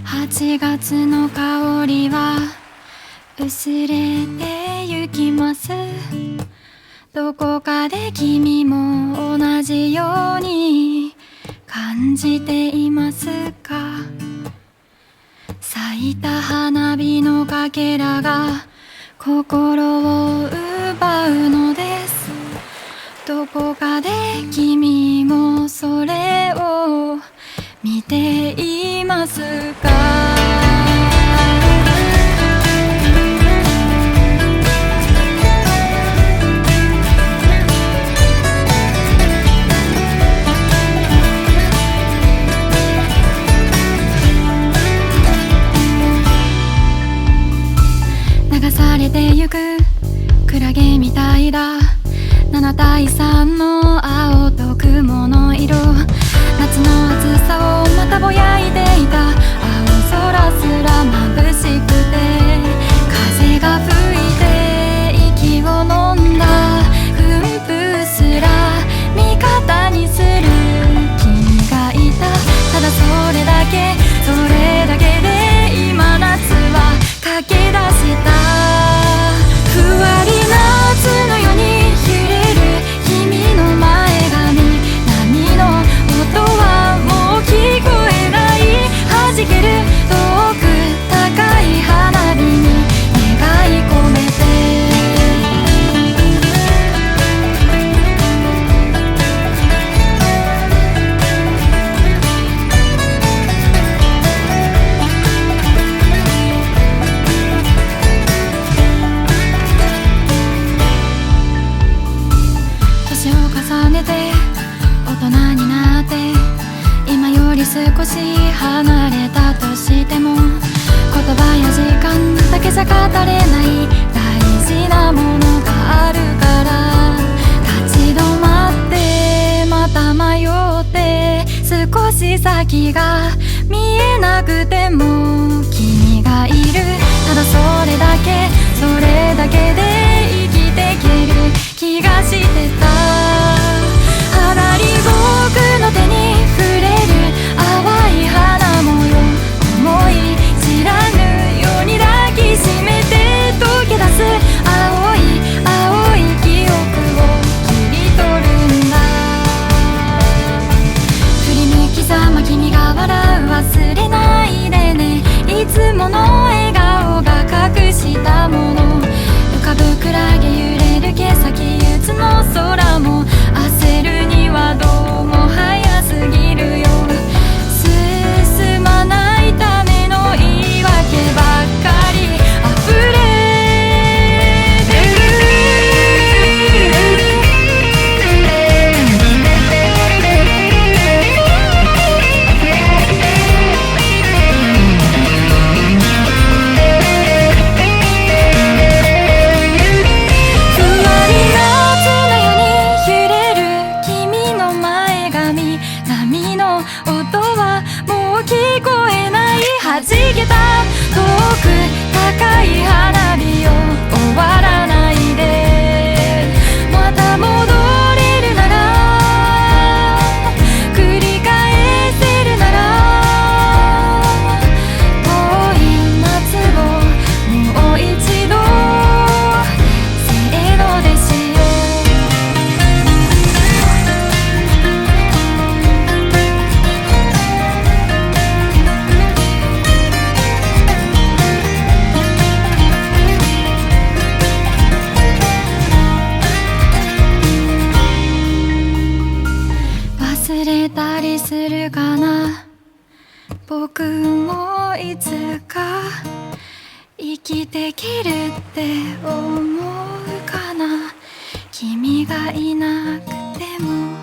8月の香りは薄れてゆきます。どこかで君も同じように感じていますか？咲いた花火のかけらが心を奪うのです。どこかで君もそれを見ていますか？流されてゆくクラゲみたいだ。7対3の青と雲の色、夏の暑さをまたぼやいていた。青空すら眩しくて、風が吹いて息を飲んだ。奮風すら味方にする君がいた。ただそれだけ、それだけで今夏は駆け出した。ふわり夏のように揺れる君の前髪、波の音はもう聞こえない。弾ける遠く高い花火に願い込めて、年を重ねて大人になって、今より少し離れたとしても、言葉や時間だけじゃ語れない大事なものがあるから、立ち止まってまた迷って、少し先が見えなくても君がいる。ただそれだけ、それだけで生きてける気がしてた。肌に僕の手に触れる淡い花模様、思い知らぬように抱きしめて溶け出す青い青い記憶を切り取るんだ。振り向きざま君が笑う、忘れないでね。いつもの笑顔が隠したもの、浮かぶクラゲ揺れる毛先憂鬱の空も、焦るにはどうも早すぎるよ。進まないための言い訳ばっかり溢れてる。ふわり夏のように揺れる君の前髪、波の音はもう聞こえない。弾けた遠く高い花火よ、終わらないで。また戻れるなら、繰り返せるなら、遠い夏をもう一度せーのでしよう。忘れたりするかな、僕もいつか生きてきるって思うかな。君がいなくても